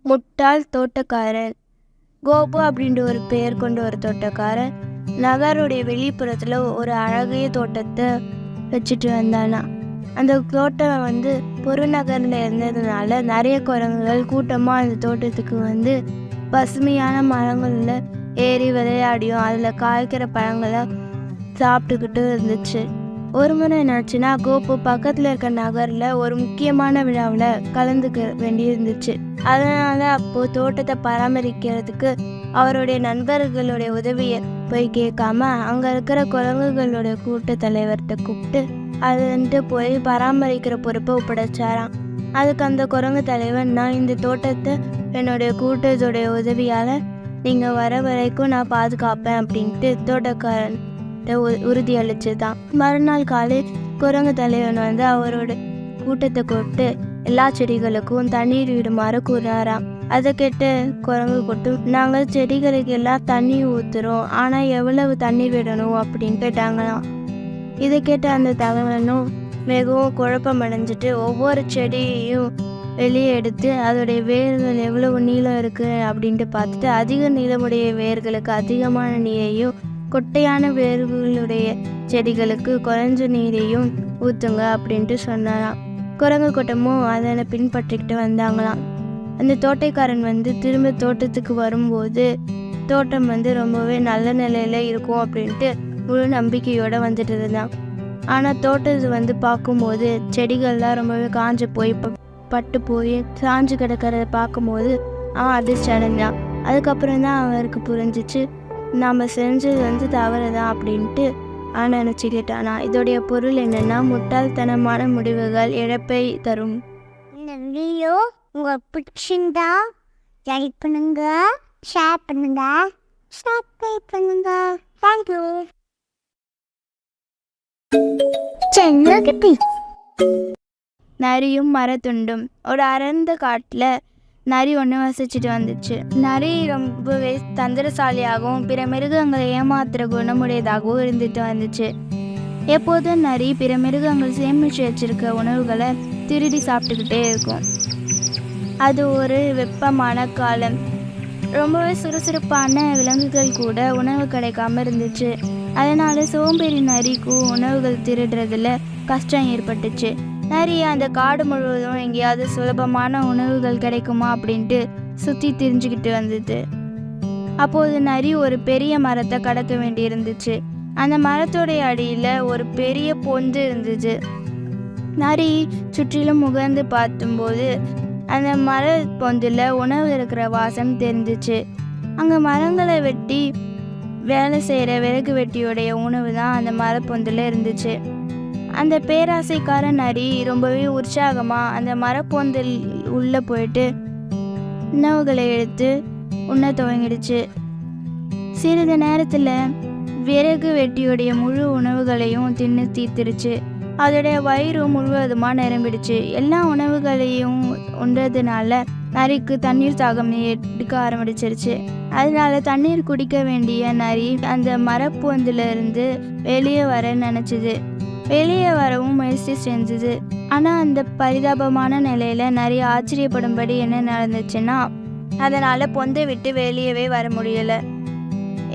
முட்டாள் தோட்டக்காரன். கோபு அப்படின்ற ஒரு பெயர் கொண்ட ஒரு தோட்டக்காரன் நகருடைய வெளிப்புறத்தில் ஒரு அழகிய தோட்டத்தை வச்சுட்டு வந்தானா. அந்த தோட்டம் புறநகரில் இருந்ததுனால நிறைய குரங்குகள் கூட்டமாக அந்த தோட்டத்துக்கு பசுமையான மரங்களில் ஏறி விளையாடியும் அதில் காய்க்கிற பழங்களை சாப்பிட்டுக்கிட்டு இருந்துச்சு. ஒரு முறை என்னாச்சுன்னா, கோபு பக்கத்தில் இருக்க நகரில் ஒரு முக்கியமான விழாவில் கலந்துக்க வேண்டி இருந்துச்சு. அதனால் அப்போது தோட்டத்தை பராமரிக்கிறதுக்கு அவருடைய நண்பர்களுடைய உதவியை போய் கேட்காம அங்கே இருக்கிற குரங்குகளுடைய கூட்ட தலைவர்கிட்ட கூப்பிட்டு அது போய் பராமரிக்கிற பொறுப்பை ஒப்படைச்சாராம். அதுக்கு அந்த குரங்கு தலைவர், நான் இந்த தோட்டத்தை என்னுடைய கூட்டத்துடைய உதவியால் நீங்கள் வர வரைக்கும் நான் பாதுகாப்பேன் அப்படின்ட்டு தோட்டக்காரன் உறுதி அளிச்சுதான். மறுநாள் காலை குரங்கு தலைவன் அவரோட கூட்டத்தை கூப்பிட்டு எல்லா செடிகளுக்கும் தண்ணீர் விடுமாறு கூறாராம். அதை கேட்டு குரங்கு கூட்டம், நாங்கள் செடிகளுக்கு எல்லாம் தண்ணி ஊற்றுறோம், ஆனால் எவ்வளவு தண்ணீர் விடணும் அப்படின்னு கேட்டாங்களாம். இதை கேட்ட அந்த தகவலும் மிகவும் குழப்பம் அடைஞ்சிட்டு ஒவ்வொரு செடியையும் வெளியே எடுத்து அதோடைய வேர்கள் எவ்வளவு நீளம் இருக்குது அப்படின்ட்டு பார்த்துட்டு அதிக நீளமுடைய வேர்களுக்கு அதிகமான நீரையும், கொட்டையான வேர்களுடைய செடிகளுக்கு குறைஞ்ச நீரையும் ஊற்றுங்க அப்படின்ட்டு சொன்னாராம். குரங்கு கூட்டமும் அதனை பின்பற்றிக்கிட்டு வந்தாங்களாம். அந்த தோட்டக்காரன் திரும்ப தோட்டத்துக்கு வரும்போது தோட்டம் ரொம்பவே நல்ல நிலையில் இருக்கும் அப்படின்ட்டு முழு நம்பிக்கையோடு வந்துட்டு இருந்தான். ஆனால் தோட்டத்தை பார்க்கும்போது செடிகள்லாம் ரொம்பவே காஞ்சு போய் பட்டு போய் சாஞ்சு கிடக்கிறத பார்க்கும்போது அவன் அதிர்ச்சி அடைஞ்சான். அதுக்கப்புறம் தான் அவருக்கு புரிஞ்சிச்சு, நாம் செஞ்சது தவறுதான் அப்படின்ட்டு அவன் நினச்சிக்கிட்டானா. இதோடைய பொருள் என்னென்னா, முட்டாள்தனமான முடிவுகள் இழப்பை தரும். இந்த வீடியோ உங்களுக்கு பிடிச்சிருந்தா லைக் பண்ணுங்க, ஷேர் பண்ணுங்க, சப்ஸ்கிரைப் பண்ணுங்க. தேங்க்யூ. நரியும் மரத்துண்டும். ஒரு அடர்ந்த காட்டில் நரி ஒன்று வசிச்சுட்டு வந்துச்சு. நரி ரொம்பவே தந்திரசாலியாகவும் பிற மிருகங்களை ஏமாத்துற குணமுடையதாகவும் இருந்துட்டு வந்துச்சு. எப்போதும் நரி பிற மிருகங்கள் சேமித்து வச்சிருக்க உணவுகளை திருடி சாப்பிட்டுக்கிட்டே இருக்கும். அது ஒரு வெப்பமான காலம். ரொம்பவே சுறுசுறுப்பான விலங்குகள் கூட உணவு கிடைக்காம இருந்துச்சு. அதனால சோம்பேறி நரிக்கும் உணவுகள் திருடுறதுல கஷ்டம் ஏற்பட்டுச்சு. நரி அந்த காடு முழுவதும் எங்கேயாவது சுலபமான உணவுகள் கிடைக்குமா அப்படின்ட்டு சுற்றி திரிஞ்சுக்கிட்டு வந்தது. அப்போது நரி ஒரு பெரிய மரத்தை கடக்க வேண்டி இருந்துச்சு. அந்த மரத்தோடைய அடியில் ஒரு பெரிய பொந்து இருந்துச்சு. நரி சுற்றிலும் முகர்ந்து பார்த்தும்போது அந்த மர பொந்தில் உணவு இருக்கிற வாசம் தெரிஞ்சிச்சு. அங்கே மரங்களை வெட்டி வேலை செய்கிற விறகு வெட்டியோடைய உணவு தான் அந்த மரப்பொந்தில் இருந்துச்சு. அந்த பேராசைக்கார நரி ரொம்பவே உற்சாகமாக அந்த மரப்பொந்தில் உள்ளே போயிட்டு உணவுகளை எடுத்து உண்ண துவங்கிடுச்சு. சிறிது நேரத்தில் விறகு வெட்டியோடைய முழு உணவுகளையும் தின்னு தீர்த்துருச்சு. அதோடைய வயிறு முழுவதுமாக நிரம்பிடுச்சு. எல்லா உணவுகளையும் உண்றதுனால நரிக்கு தண்ணீர் தாகம் எடுக்க ஆரம்பிச்சிருச்சு. அதனால தண்ணீர் குடிக்க வேண்டிய நரி அந்த மரப்பொந்திலிருந்து வெளியே வர நினச்சிது. வெளியே வரவும் முயற்சி செஞ்சது. ஆனால் அந்த பரிதாபமான நிலையில் நரி ஆச்சரியப்படும்படி என்ன நடந்துச்சுன்னா, அதனால் பொந்தை விட்டு வெளியவே வர முடியலை.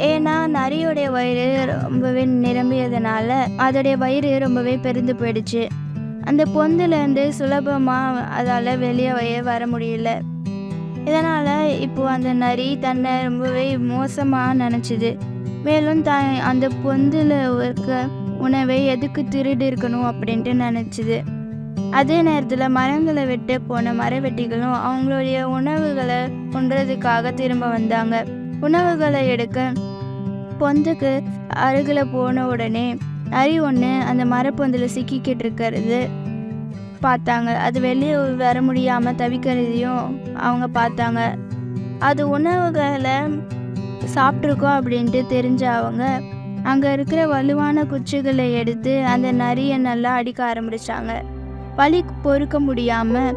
ஏன்னா நரியோடைய வயிறு ரொம்பவே நிரம்பியதுனால அதோடைய வயிறு ரொம்பவே பெருந்து போயிடுச்சு. அந்த பொந்துலேருந்து சுலபமாக அதால் வெளியே வர முடியல. இதனால் இப்போது அந்த நரி தன்னை ரொம்பவே மோசமாக நினச்சிது. மேலும் அந்த பொந்தில் இருக்க உணவை எதுக்கு திருடி இருக்கணும் அப்படின்ட்டு நினச்சிது. அதே நேரத்தில் மரங்களை வெட்ட போன மரவெட்டிகளும் அவங்களுடைய உணவுகளை உண்றதுக்காக திரும்ப வந்தாங்க. உணவுகளை எடுக்க பொந்துக்கு அருகில் போன உடனே நரி ஒன்று அந்த மரப்பொந்தில் சிக்கிக்கிட்டு இருக்கிறது பார்த்தாங்க. அது வெளியே வர முடியாமல் தவிக்கிறதையும் அவங்க பார்த்தாங்க. அது உணவுகளை சாப்பிட்ருக்கோம் அப்படின்ட்டு தெரிஞ்ச அவங்க அங்கே இருக்கிற வலுவான குச்சிகளை எடுத்து அந்த நரியை நல்லா அடிக்க ஆரம்பிச்சாங்க. வலி பொறுக்க முடியாமல்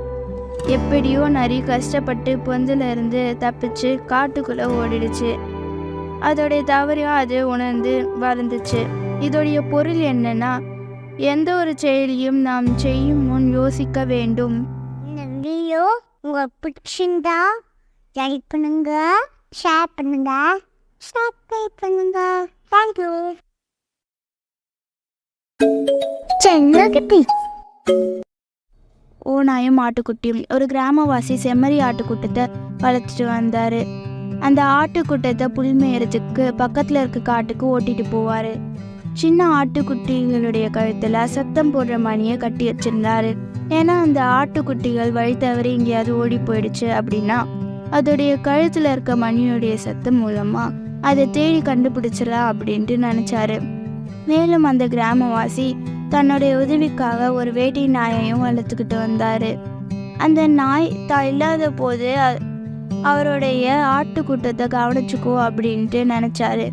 எப்படியோ நரி கஷ்டப்பட்டு பொந்தில் இருந்து தப்பிச்சு காட்டுக்குள்ளே ஓடிடுச்சு. அதோடைய தவறையும் அது உணர்ந்து வளர்ந்துச்சு. இதோடைய பொருள் என்னன்னா, எந்த ஒரு செயலையும் நாம் செய்யும் முன் யோசிக்க வேண்டும். இந்த வீடியோ உங்களுக்கு பிடிச்சிருந்தா லைக் பண்ணுங்க, ஷேர் பண்ணுங்க, சப்ஸ்கிரைப் பண்ணுங்க. தேங்க்யூ. செல்லக்குட்டி. ஓநாயும் ஆட்டுக்குட்டியும். ஒரு கிராமவாசி செம்மறி ஆட்டுக்கூட்டத்தை வளர்த்துட்டு வந்தார். அந்த ஆட்டுக்கூட்டத்தை புல் மேயறதுக்கு பக்கத்தில் இருக்க காட்டுக்கு ஓட்டிட்டு போவார். சின்ன ஆட்டுக்குட்டிகளுடைய கழுத்தில் சத்தம் போடுற மணியை கட்டி வச்சிருந்தாரு. ஏன்னா அந்த ஆட்டுக்குட்டிகள் வழி தவறி எங்கேயாவது ஓடி போயிடுச்சு அப்படின்னா அதோடைய கழுத்தில் இருக்க மணியுடைய சத்தம் மூலமாக அதை தேடி கண்டுபிடிச்சிடலாம் அப்படின்ட்டு நினச்சாரு. மேலும் அந்த கிராமவாசி தன்னுடைய உதவிக்காக ஒரு வேட்டை நாயையும் வளர்த்துக்கிட்டு வந்தார். அந்த நாய் இல்லாத போது அவருடைய ஆட்டுக்கூட்டத்தை கவனிச்சுக்கோ அப்படின்ட்டு நினச்சாரு.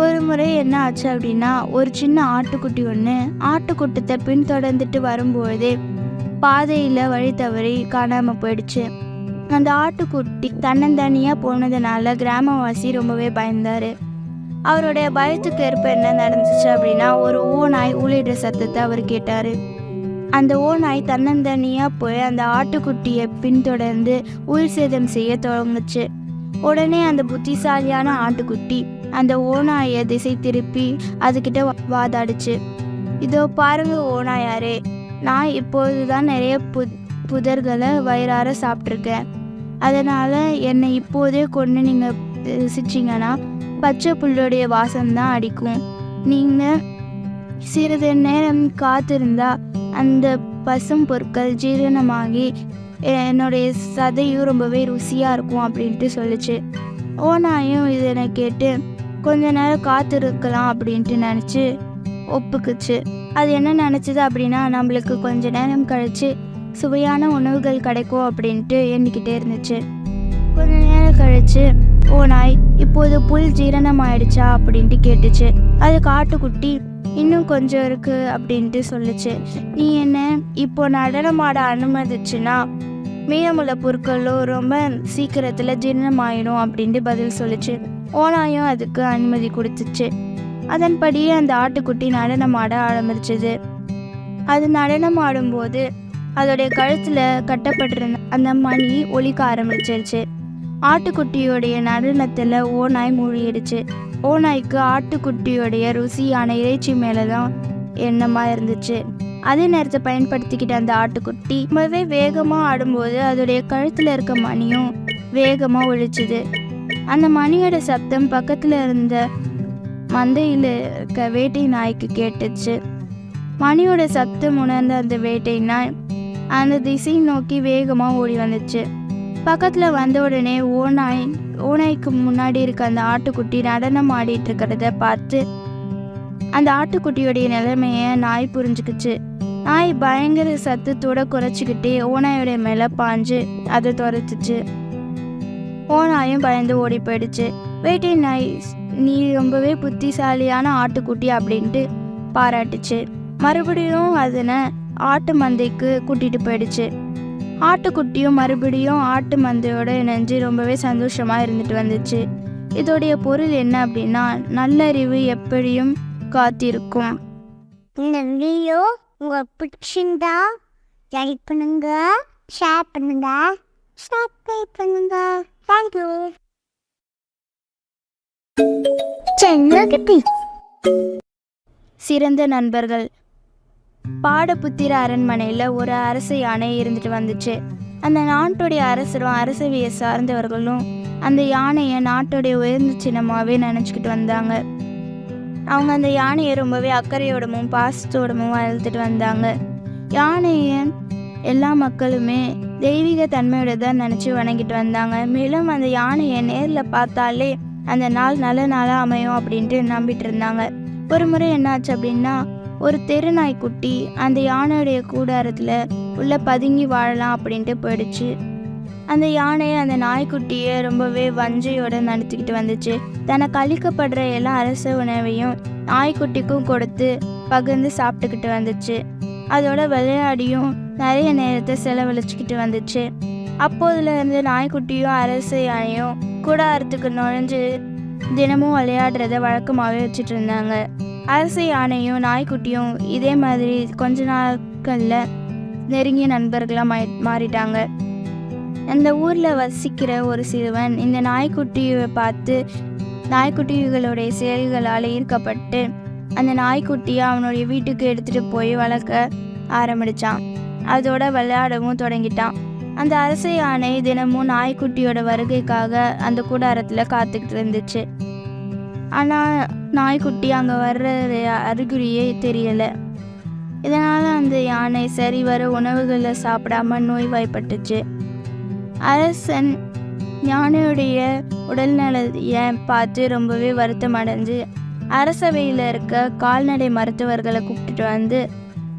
ஒரு முறை என்ன ஆச்சு அப்படின்னா, ஒரு சின்ன ஆட்டுக்குட்டி ஒன்று ஆட்டுக்கூட்டத்தை பின்தொடர்ந்துட்டு வரும்பொழுதே பாதையில் வழி தவறி காணாமல் போயிடுச்சு. அந்த ஆட்டுக்குட்டி தன்னந்தனியாக போனதுனால கிராமவாசி ரொம்பவே பயந்தார். அவருடைய பயத்துக்கு ஏற்ப என்ன நடந்துச்சு அப்படின்னா, ஒரு ஓநாய் ஊழிடுற சத்தத்தை அவர் கேட்டார். அந்த ஓநாய் தன்னந்தனியாக போய் அந்த ஆட்டுக்குட்டியை பின்தொடர்ந்து உயிர் சேதம் செய்ய தொடங்குச்சு. உடனே அந்த புத்திசாலியான ஆட்டுக்குட்டி அந்த ஓநாயை திசை திருப்பி அதுக்கிட்ட வாதாடுச்சு. இதோ பாருங்க ஓநாயாரே, நான் இப்போதுதான் நிறைய புதர்களை வயிறார சாப்பிட்ருக்கேன். அதனால் என்னை இப்போதே கொண்டு நீங்கள் ருசிச்சிங்கன்னா பச்சை புல்லுடைய வாசம்தான் அடிக்கும். நீங்கள் சிறிது நேரம் காத்திருந்தா அந்த பசும் பொருட்கள் ஜீரணமாகி என்னுடைய சதையும் ரொம்பவே ருசியாக இருக்கும் அப்படின்ட்டு சொல்லிச்சு. ஓநாயும் இதனை கேட்டு கொஞ்ச நேரம் காத்திருக்கலாம் அப்படின்ட்டு நினச்சி ஒப்புக்குச்சு. அது என்ன நினச்சிது அப்படின்னா, நம்மளுக்கு கொஞ்ச நேரம் கழித்து சுவையான உணவுகள் கிடைக்கும் அப்படின்ட்டு எண்ணிக்கிட்டே இருந்துச்சு. கொஞ்ச நேரம் கழித்து ஓநாய் இப்போது புல் ஜீரணம் ஆயிடுச்சா அப்படின்ட்டு கேட்டுச்சு. அது காட்டுக்குட்டி இன்னும் கொஞ்சம் இருக்கு அப்படின்ட்டு சொல்லுச்சு. நீ என்ன இப்போ நடனமாட அனுமதிச்சுன்னா மீதமுள்ள பொருட்களும் ரொம்ப சீக்கிரத்தில் ஜீரணமாயிடும் அப்படின்ட்டு பதில் சொல்லிச்சு. ஓநாயும் அதுக்கு அனுமதி கொடுத்துச்சு. அதன்படியே அந்த ஆட்டுக்குட்டி நடனமாட ஆரம்பிச்சிது. அது நடனம் ஆடும்போது அதோடைய கழுத்தில் கட்டப்பட்டிருந்த அந்த மணி ஒலிக்க ஆரம்பிச்சிருச்சு. ஆட்டுக்குட்டியோடைய நடனத்தில் ஓநாய் மூழ்கிடுச்சு. ஓநாய்க்கு ஆட்டுக்குட்டியோடைய ருசியான இறைச்சி மேலே தான் எண்ணமாக இருந்துச்சு. அதே நேரத்தை பயன்படுத்திக்கிட்ட அந்த ஆட்டுக்குட்டி ரொம்பவே வேகமாக ஆடும்போது அதோடைய கழுத்தில் இருக்க மணியும் வேகமாக ஒழிச்சுது. அந்த மணியோட சத்தம் பக்கத்தில் இருந்த மந்தையில் இருக்க வேட்டை நாய்க்கு கேட்டுச்சு. மணியோட சத்தம் உணர்ந்த அந்த வேட்டை நாய் அந்த திசை நோக்கி வேகமாக ஓடி வந்துச்சு. பக்கத்தில் வந்த உடனே ஓநாய்க்கு முன்னாடி இருக்க அந்த ஆட்டுக்குட்டி நடனம் ஆடிட்டு இருக்கிறத பார்த்து அந்த ஆட்டுக்குட்டியோடைய நிலைமையை நாய் புரிஞ்சுக்கிச்சு. நாய் பயங்கர சத்தத்தோட குறைச்சிக்கிட்டே ஓநாயோடைய மேலே பாஞ்சு அதை துரத்துச்சு. ஓநாயும் பயந்து ஓடி போயிடுச்சு. வேட்டை நாய் நீ ரொம்பவே புத்திசாலியான ஆட்டுக்குட்டி அப்படின்ட்டு பாராட்டுச்சு. மறுபடியும் அதனை ஆட்டு மந்தைக்கு கூட்டிகிட்டு போயிடுச்சு. ஆட்டுக்குட்டியும் மறுபடியும் ஆட்டு மந்தையோட இணைஞ்சு ரொம்பவே சந்தோஷமாக இருந்துட்டு வந்துச்சு. இதோடைய பொருள் என்ன அப்படின்னா, நல்லறிவு எப்படியும் காத்திருக்கும். இந்த வீடியோ உங்களுக்கு பிடிச்சிருந்தா லைக் பண்ணுங்க, ஷேர் பண்ணுங்க, சப்ஸ்கிரைப் பண்ணுங்க. தேங்க்யூ. செல்லக்குட்டி. சிறந்த நண்பர்கள். பாடபுத்திர அரண்மனையில் ஒரு அரச யானை இருந்துட்டு வந்துச்சு. அந்த நாட்டுடைய அரசரும் அரசவையை சார்ந்தவர்களும் அந்த யானையை நாட்டுடைய உயர்ந்த சின்னமாகவே நினச்சிக்கிட்டு வந்தாங்க. அவங்க அந்த யானையை ரொம்பவே அக்கறையோடமும் பாசத்தோடமும் வளர்த்துட்டு வந்தாங்க. யானையை எல்லா மக்களுமே தெய்வீக தன்மையோட தான் நினச்சி வணங்கிட்டு வந்தாங்க. மேலும் அந்த யானையை நேரில் பார்த்தாலே அந்த நாள் நல்ல நாளாக அமையும் அப்படின்ட்டு நம்பிட்டு இருந்தாங்க. ஒரு முறை என்னாச்சு அப்படின்னா, ஒரு தெருநாய்க்குட்டி அந்த யானையுடைய கூடாரத்தில் உள்ள பதுங்கி வாழலாம் அப்படின்ட்டு போயிடுச்சு. அந்த யானையை அந்த நாய்க்குட்டியை ரொம்பவே வஞ்சையோடு நடத்திக்கிட்டு வந்துச்சு. தனக்கு அளிக்கப்படுற எல்லா அரச உணவையும் நாய்க்குட்டிக்கும் கொடுத்து பகிர்ந்து சாப்பிட்டுக்கிட்டு வந்துச்சு. அதோட விளையாடியும் நிறைய நேரத்தை செலவழிச்சுக்கிட்டு வந்துச்சு. அப்போதுலேருந்து நாய்க்குட்டியும் அரச யானையும் கூடாரத்துக்கு நுழைஞ்சு தினமும் விளையாடுறத வழக்கமாகவே வச்சுட்டு இருந்தாங்க. அரச யானையும் நாய்க்குட்டியும் இதே மாதிரி கொஞ்ச நாட்களில் நெருங்கிய நண்பர்களாக மாறிட்டாங்க. அந்த ஊரில் வசிக்கிற ஒரு சிறுவன் இந்த நாய்க்குட்டியை பார்த்து நாய்க்குட்டிகளுடைய செயல்களால் ஈர்க்கப்பட்டு அந்த நாய்க்குட்டியை அவனுடைய வீட்டுக்கு எடுத்துகிட்டு போய் வளர்க்க ஆரம்பித்தான். அதோட விளையாடவும் தொடங்கிட்டான். அந்த அரச யானை தினமும் நாய்க்குட்டியோட வருகைக்காக அந்த கூடாரத்தில் காத்துக்கிட்டு இருந்துச்சு. ஆனால் நாய்க்குட்டி அங்கே வர்ற அறிகுறியே தெரியலை. இதனால் அந்த யானை சரிவர உணவுகளை சாப்பிடாம நோய்வாய்ப்பட்டுச்சு. அரசன் யானையுடைய உடல்நலையை பார்த்து ரொம்பவே வருத்தம் அடைஞ்சு அரசவையில் இருக்க கால்நடை மருத்துவர்களை கூப்பிட்டுட்டு வந்து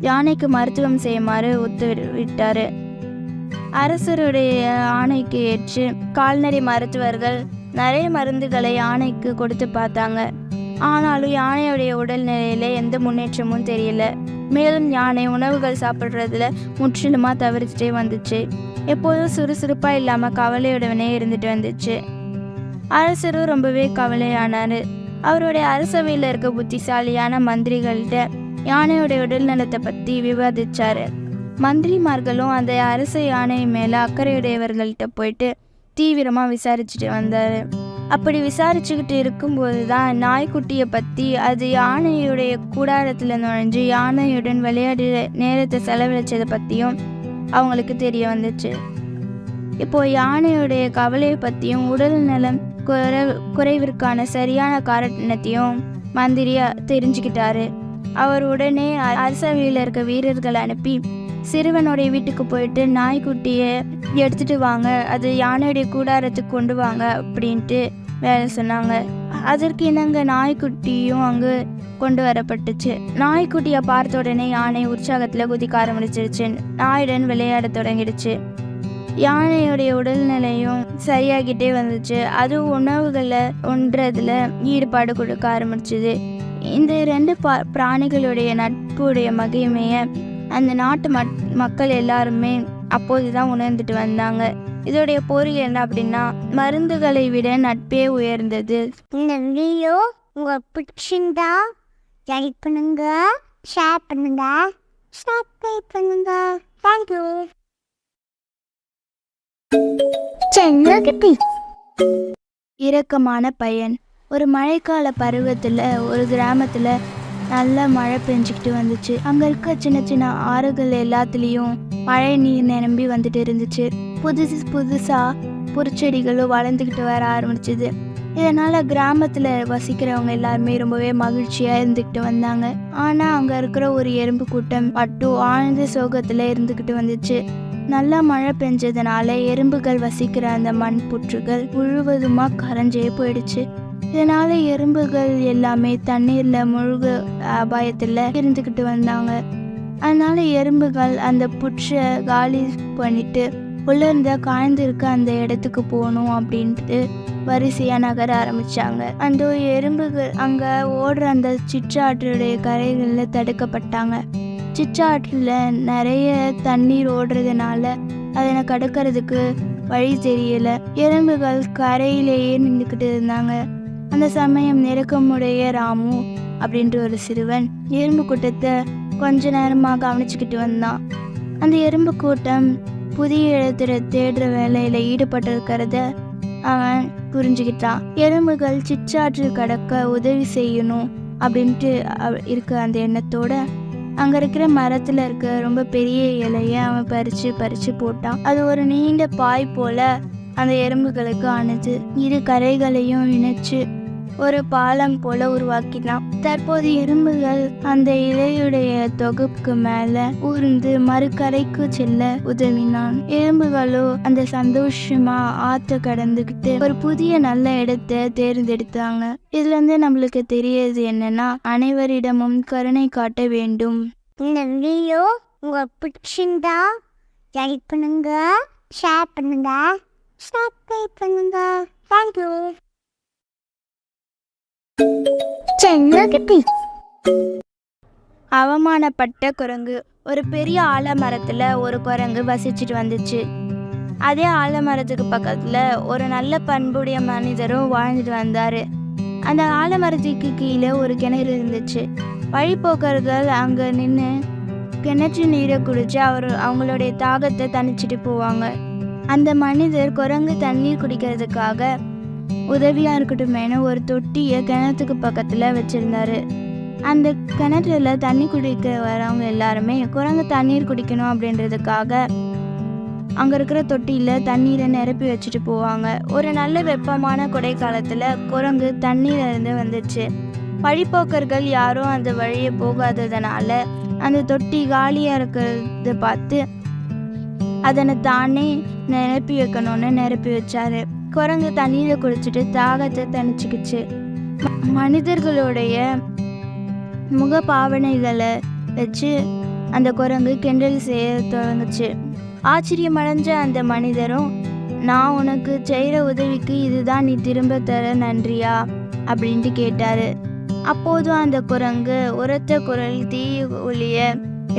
யானைக்கு மருத்துவம் செய்யுமாறு உத்தரவிட்டார். அரசருடைய ஆணைக்கு ஏற்று கால்நடை மருத்துவர்கள் நிறைய மருந்துகளை யானைக்கு கொடுத்து பார்த்தாங்க. ஆனாலும் யானையுடைய உடல்நிலையில எந்த முன்னேற்றமும் தெரியல. மேலும் யானை உணவுகள் சாப்பிட்றதுல முற்றிலுமாக தவிர்த்துட்டே வந்துச்சு. எப்போதும் சுறுசுறுப்பாக இல்லாமல் கவலையுடனே இருந்துட்டு வந்துச்சு. அரசரும் ரொம்பவே கவலையானார். அவருடைய அரசவையில் இருக்க புத்திசாலியான மந்திரிகள்கிட்ட யானையுடைய உடல்நலத்தை பற்றி விவாதிச்சார். மந்திரிமார்களும் அந்த அரச யானை மேலே அக்கறையுடையவர்கள்ட்ட போயிட்டு தீவிரமாக விசாரிச்சுட்டு வந்தார். அப்படி விசாரிச்சுக்கிட்டு இருக்கும்போது தான் நாய்க்குட்டியை பற்றி அது யானையுடைய கூடாரத்தில் நுழைஞ்சு யானையுடன் விளையாடி நேரத்தை செலவழிச்சதை பற்றியும் அவங்களுக்கு தெரிய வந்துச்சு. இப்போது யானையுடைய கவலையை பற்றியும் உடல் நலம் குறைவிற்கான சரியான காரணத்தையும் மந்திரியா தெரிஞ்சுக்கிட்டாரு. அவர் உடனே அரசவையில் இருக்க வீரர்கள் அனுப்பி சிறுவனுடைய வீட்டுக்கு போயிட்டு நாய்க்குட்டியை எடுத்துட்டு வாங்க, அது யானையுடைய கூடாரத்துக்கு கொண்டு வாங்க அப்படின்ட்டு வேலை சொன்னாங்க. அதற்கு இணங்க நாய்க்குட்டியும் அங்கு கொண்டு வரப்பட்டுச்சு. நாய்க்குட்டியை பார்த்த உடனே யானை உற்சாகத்தில் குதிக்க ஆரம்பிச்சிருச்சு. நாயுடன் விளையாட தொடங்கிடுச்சு. யானையுடைய உடல்நிலையும் சரியாகிட்டே வந்துச்சு. அது உணவுகளை ஒன்றதுல ஈடுபாடு கொடுக்க ஆரம்பிச்சுது. இந்த ரெண்டு பிராணிகளுடைய நட்புடைய மகிமையை அந்த நாட்டு மக்கள் எல்லாருமே அப்போதுதான் உணர்ந்துட்டு வந்தாங்க. இதோடைய பொருள் என்ன அப்படின்னா, மருந்துகளை விட நட்பே உயர்ந்தது. இந்த வீடியோ உங்களுக்கு பிடிச்சிருந்தா லைக் பண்ணுங்க, ஷேர் பண்ணுங்க, சப்ஸ்கிரைப் பண்ணுங்க. தேங்க்யூ. இரக்கமான பையன். ஒரு மழைக்கால பருவத்தில் ஒரு கிராமத்தில் நல்ல மழை பெஞ்சிக்கிட்டு வந்துச்சு. அங்கே இருக்க சின்ன சின்ன ஆறுகள் எல்லாத்துலேயும் மழை நீர் நிரம்பி வந்துட்டு இருந்துச்சு. புதுசாக புற்செடிகளும் வளர்ந்துக்கிட்டு வர ஆரம்பிச்சுது. இதனால் கிராமத்தில் வசிக்கிறவங்க எல்லாருமே ரொம்பவே மகிழ்ச்சியாக இருந்துக்கிட்டு வந்தாங்க. ஆனால் அங்கே இருக்கிற ஒரு எறும்பு கூட்டம் மட்டும் ஆழ்ந்த சோகத்தில் இருந்துக்கிட்டு வந்துச்சு. நல்லா மழை பெஞ்சதுனால எறும்புகள் வசிக்கிற அந்த மண் புற்றுகள் முழுவதுமாக கரைஞ்சே போயிடுச்சு. இதனால எறும்புகள் எல்லாமே தண்ணீர்ல முழுக அபாயத்தில் இருந்துக்கிட்டு வந்தாங்க. அதனால எறும்புகள் அந்த புற்றை காலி பண்ணிட்டு உலர்ந்த காய்ந்திருக்க அந்த இடத்துக்கு போகணும் அப்படின்ட்டு வரிசையா நகர ஆரம்பிச்சாங்க. அந்த எறும்புகள் அங்க ஓடுற அந்த சிற்றாற்றுடைய கரைகள்ல தடுக்கப்பட்டாங்க. சிற்றாற்றுல நிறைய தண்ணீர் ஓடுறதுனால அதனை கடக்கிறதுக்கு வழி தெரியல. எறும்புகள் கரையிலேயே நின்றுக்கிட்டு இருந்தாங்க. அந்த சமயம் நெருக்கமுடைய ராமு அப்படின்ற ஒரு சிறுவன் எறும்பு கூட்டத்தை கொஞ்ச நேரமாக கவனிச்சுக்கிட்டு வந்தான். அந்த எறும்பு கூட்டம் புதிய இடத்துல தேடுற வேலையில ஈடுபட்டு இருக்கிறத அவன் புரிஞ்சுக்கிட்டான். எறும்புகள் சிற்றாற்று கடக்க உதவி செய்யணும் அப்படின்ட்டு இருக்க அந்த எண்ணத்தோட அங்க இருக்கிற மரத்துல இருக்க ரொம்ப பெரிய இலைய அவன் பறிச்சு போட்டான். அது ஒரு நீண்ட பாய் போல அந்த எறும்புகளுக்கு ஆனது. இரு கரைகளையும் இணைச்சு ஒரு பாலம் போல உருவாக்கினான். தற்போது எறும்புகள் அந்த இலையுடைய தொகுப்புக்கு மேல ஊர்ந்து மறுக்கரைக்கு செல்ல உதவினான். எறும்புகளோ அந்த சந்தோஷமா ஆத்த கடந்துகிட்டு ஒரு புதிய நல்ல இடத்தை தேர்ந்தெடுத்தாங்க. இதுல இருந்து நம்மளுக்கு தெரியாது என்னன்னா, அனைவரிடமும் கருணை காட்ட வேண்டும். இந்த வீடியோ உங்களுக்கு பிடிச்சிருந்தா லைக் பண்ணுங்க, ஷேர் பண்ணுங்க, சப்ஸ்கிரைப் பண்ணுங்க. தேங்க்யூ. அவமானப்பட்ட குரங்கு. ஒரு பெரிய ஆலமரத்துல ஒரு குரங்கு வசிச்சுட்டு வந்துச்சு. அதே ஆலமரத்துக்கு பக்கத்துல ஒரு நல்ல பண்புடைய மனிதரும் வாழ்ந்துட்டு வந்தாரு. அந்த ஆலமரத்துக்கு கீழே ஒரு கிணறு இருந்துச்சு. வழிபோக்கர்கள் அங்க நின்று கிணற்று நீரை குடிச்சு அவங்களுடைய தாகத்தை தணிச்சிட்டு போவாங்க. அந்த மனிதர் குரங்கு தண்ணீர் குடிக்கிறதுக்காக உதவியாக இருக்கட்டுமேனு ஒரு தொட்டியை கிணத்துக்கு பக்கத்தில் வச்சுருந்தாரு. அந்த கிணற்றுல தண்ணி குடிக்க வரவங்க எல்லாருமே குரங்கு தண்ணீர் குடிக்கணும் அப்படின்றதுக்காக அங்கே இருக்கிற தொட்டியில் தண்ணீரை நிரப்பி வச்சுட்டு போவாங்க. ஒரு நல்ல வெப்பமான கொடை காலத்தில் குரங்கு தண்ணீர் இருந்து வந்துச்சு. வழிப்போக்கர்கள் யாரும் அந்த வழியை போகாததுனால அந்த தொட்டி காலியாக இருக்கிறத பார்த்து அதனை தானே நிரப்பி வைக்கணும்னு நிரப்பி வச்சாரு. குரங்கு தண்ணீரை குடிச்சிட்டு தாகத்தை தணிச்சுக்கிச்சு. மனிதர்களுடைய முக பாவனைகளை வச்சு அந்த குரங்கு கிண்டல் செய்ய தொடங்குச்சு. ஆச்சரியமடைஞ்ச அந்த மனிதரும், நான் உனக்கு செய்கிற உதவிக்கு இதுதான் நீ திரும்ப தர நன்றியா அப்படின்ட்டு கேட்டாரு. அப்போதும் அந்த குரங்கு உரத்த குரல் தீய ஒலிய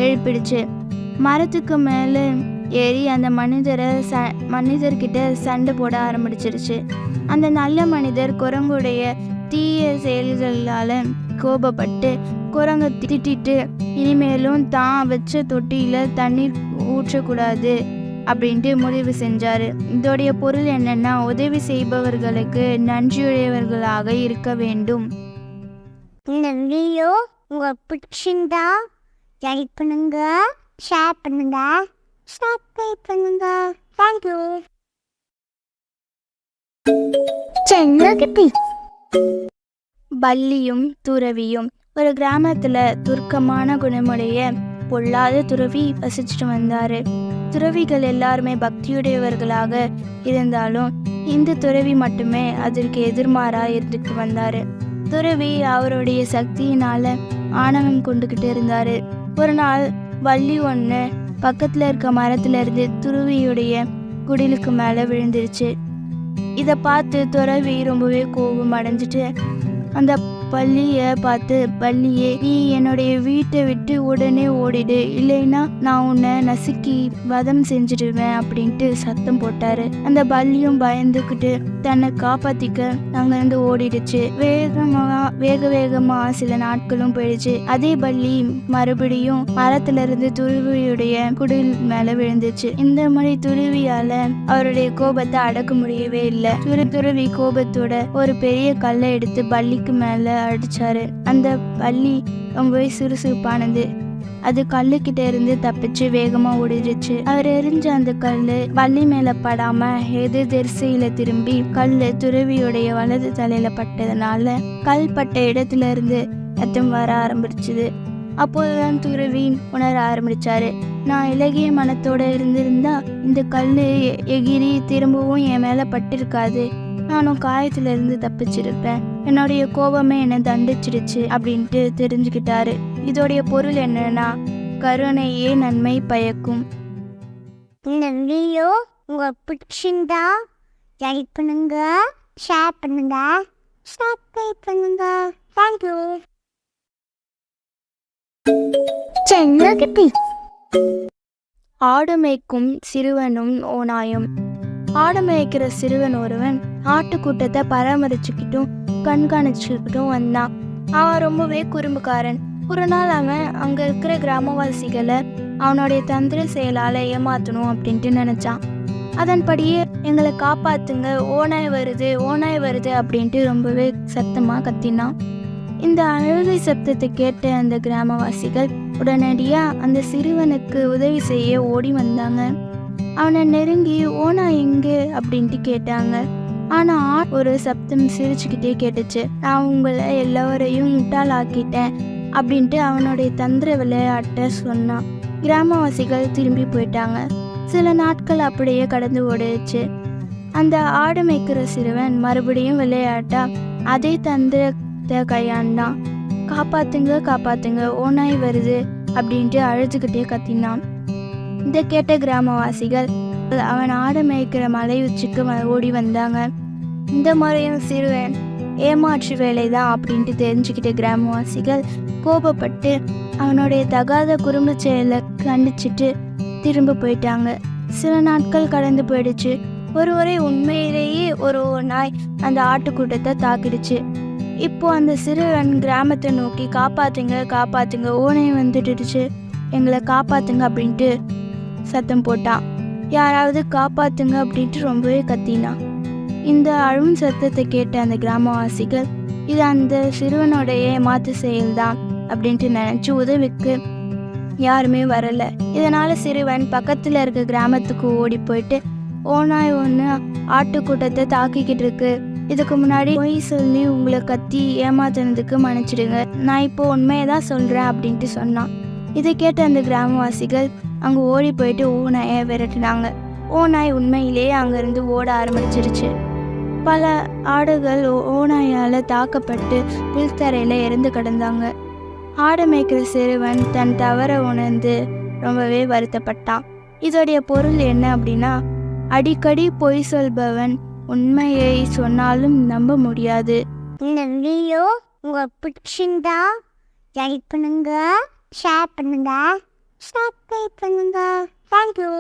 எழுப்பிடுச்சு. மரத்துக்கு மேலே ஏறி அந்த மனிதர்கிட்ட சண்டை போட ஆரம்பிச்சிருச்சு. அந்த நல்ல மனிதர் குரங்குடைய தீய செயல்களால் கோபப்பட்டு குரங்கை திட்டிட்டு இனிமேலும் தான் வச்ச தொட்டியில் தண்ணீர் ஊற்றக்கூடாது அப்படின்ட்டு முடிவு செஞ்சார். இதோடைய பொருள் என்னன்னா, உதவி செய்பவர்களுக்கு நன்றியுடையவர்களாக இருக்க வேண்டும். இந்த வீடியோ உங்களுக்கு பிடிச்சிருந்தா லைக் பண்ணுங்க, ஷேர் பண்ணுங்க, சப்ஸ்கிரைப் பண்ணுங்க. தேங்க்யூ. பல்லியும் துறவியும். ஒரு கிராமத்தில் துர்க்கமான குணமுடைய பொல்லாத துறவி வசிச்சுட்டு வந்தார். துறவிகள் எல்லாருமே பக்தியுடையவர்களாக இருந்தாலும் இந்த துறவி மட்டுமே அதற்கு எதிர்மாறாக இருந்துட்டு வந்தார். துறவி அவருடைய சக்தியினால் ஆணவம் கொண்டுக்கிட்டு இருந்தார். ஒரு நாள் வள்ளி ஒன்று பக்கத்தில் இருக்க மரத்துல இருந்து துறவியுடைய குடிலுக்கு மேலே விழுந்துருச்சு. இதை பார்த்து துறவி ரொம்பவே கோபம் அடைஞ்சிட்டு அந்த பள்ளியை பார்த்து, பள்ளியே, நீ என்னுடைய வீட்டை விட்டு உடனே ஓடிடு, இல்லைன்னா நான் உன்னை நசுக்கி வதம் செஞ்சிடுவேன் அப்படின்ட்டு சத்தம் போட்டாரு. அந்த பள்ளியும் பயந்துக்கிட்டு தன்னை காப்பாத்திக்க அங்கிருந்து ஓடிடுச்சு. வேக வேகமா சில நாட்களும் போயிடுச்சு. அதே பள்ளி மறுபடியும் மரத்துல இருந்து துருவியுடைய குடில் மேல விழுந்துச்சு. இந்த மாதிரி துருவியால அவருடைய கோபத்தை அடக்க முடியவே இல்லை. துருவி கோபத்தோட ஒரு பெரிய கல்லை எடுத்து பள்ளிக்கு மேல அடிச்சாரு. அந்த பள்ளி ரொம்பவே சுறுசுறுப்பானது. அது கல்லுக்கிட்ட இருந்து தப்பிச்சு வேகமா ஓடிடுச்சு. அவர் எரிஞ்ச அந்த கல்லு பள்ளி மேல படாம எதிர் திசையில திரும்பி கல்லு துறவியுடைய வலது தலையில பட்டதுனால கல் பட்ட இடத்துல இருந்து ரத்தம் வர ஆரம்பிச்சுது. அப்போதுதான் துறவி உணர ஆரம்பிச்சாரு, நான் இலகிய மனத்தோட இருந்திருந்தா இந்த கல்லு எகிரி திரும்பவும் என் மேல பட்டிருக்காது, நானும் காயத்துல இருந்து தப்பிச்சிருப்பேன், என்னுடைய கோபமே என்னை தண்டிச்சிடுச்சு அப்படின்ட்டு தெரிஞ்சுக்கிட்டாரு. இதோடைய பொருள் என்னன்னா, கருணையே நன்மை பயக்கும். இந்த வீடியோ உங்களுக்கு பிடிச்சிருந்தா லைக் பண்ணுங்க, ஷேர் பண்ணுங்க, சப்ஸ்கிரைப் பண்ணுங்க. தேங்க்யூ. ஆடு மேய்க்கும் சிறுவனும் ஓநாயும். ஆடு மேய்க்கிற சிறுவன் ஒருவன் ஆட்டுக்கூட்டத்தை பராமரிச்சுக்கிட்டும் கண்காணிச்சுக்கிட்டும் வந்தான். அவன் ரொம்பவே குறும்புக்காரன். ஒரு நாள் அவன் அங்கே இருக்கிற கிராமவாசிகளை அவனுடைய தந்திர செயலால் ஏமாற்றணும் அப்படின்ட்டு நினச்சான். அதன்படியே எங்களை காப்பாற்றுங்க, ஓநாய் வருது ஓநாய் வருது அப்படின்ட்டு ரொம்பவே சத்தமாக கத்தினான். இந்த அழுகை சத்தத்தை கேட்ட அந்த கிராமவாசிகள் உடனடியாக அந்த சிறுவனுக்கு உதவி செய்ய ஓடி வந்தாங்க. அவனை நெருங்கி ஓநாய் எங்கே அப்படின்ட்டு கேட்டாங்க. ஆனால் ஒரு சப்தம் சிரிச்சுக்கிட்டே கேட்டுச்சு, நான் உங்களை எல்லாரையும் முட்டாளாக்கிட்டேன் அப்படின்ட்டு அவனுடைய தந்திர விளையாட்ட சொன்னான். கிராமவாசிகள் திரும்பி போயிட்டாங்க. சில நாட்கள் அப்படியே கடந்து ஓடிடுச்சு. அந்த ஆடு மேய்க்கிற சிறுவன் மறுபடியும் விளையாட்டா அதே தந்திரத்தை கையாண்டான். காப்பாத்துங்க காப்பாத்துங்க, ஓநாய் வருது அப்படின்ட்டு அழுதுகிட்டே கத்தினான். இதை கேட்ட கிராமவாசிகள் அவன் ஆடு மேய்க்கிற மலை உச்சிக்கு ஓடி வந்தாங்க. இந்த முறையும் சிறுவன் ஏமாற்று வேலைதான் அப்படின்ட்டு தெரிஞ்சுக்கிட்ட கிராமவாசிகள் கோபப்பட்டு அவனுடைய தகாத குறும்பு செயலை கண்டிச்சிட்டு திரும்ப போயிட்டாங்க. சில நாட்கள் கடந்து போயிடுச்சு. ஒருவரை உண்மையிலேயே ஒரு நாய் அந்த ஆட்டுக்கூட்டத்தை தாக்கிடுச்சு. இப்போ அந்த சிறுவன் கிராமத்தை நோக்கி காப்பாத்துங்க காப்பாத்துங்க, ஓனை வந்துடுச்சு, எங்களை காப்பாற்றுங்க அப்படின்ட்டு சத்தம் போட்டான். யாராவது காப்பாற்றுங்க அப்படின்ட்டு ரொம்பவே கத்தினான். இந்த அழும் சத்தத்தை கேட்ட அந்த கிராமவாசிகள் இது அந்த சிறுவனோட ஏமாத்து செயல்தான் அப்படின்ட்டு நினச்சி உதவிக்கு யாருமே வரலை. இதனால் சிறுவன் பக்கத்தில் இருக்க கிராமத்துக்கு ஓடி போயிட்டு ஓநாய் ஒன்று ஆட்டுக்கூட்டத்தை தாக்கிக்கிட்டு இருக்கு, இதுக்கு முன்னாடி பொய் சொல்லி உங்களை கத்தி ஏமாத்தினதுக்கு மன்னிச்சிடுங்க, நான் இப்போ உண்மையை தான் சொல்கிறேன் அப்படின்ட்டு சொன்னான். இதை கேட்ட அந்த கிராமவாசிகள் அங்கே ஓடி போயிட்டு ஓநாயை விரட்டினாங்க. ஓநாய் உண்மையிலேயே அங்கேருந்து ஓட ஆரம்பிச்சிருச்சு. பல ஆடுகள் ஓநாயால் தாக்கப்பட்டு புல்தரையில் இறந்து கிடந்தாங்க. ஆடு மேய்க்கிற சிறுவன் தன் தவறை உணர்ந்து ரொம்பவே வருத்தப்பட்டான். இதோடைய பொருள் என்ன அப்படின்னா, அடிக்கடி பொய் சொல்பவன் உண்மையை சொன்னாலும் நம்ப முடியாது. இந்த வீடியோ உங்களுக்கு பிடிச்சிருந்தா லைக் பண்ணுங்க, ஷேர் பண்ணுங்க, சப்ஸ்கிரைப் பண்ணுங்க. தேங்க்யூ.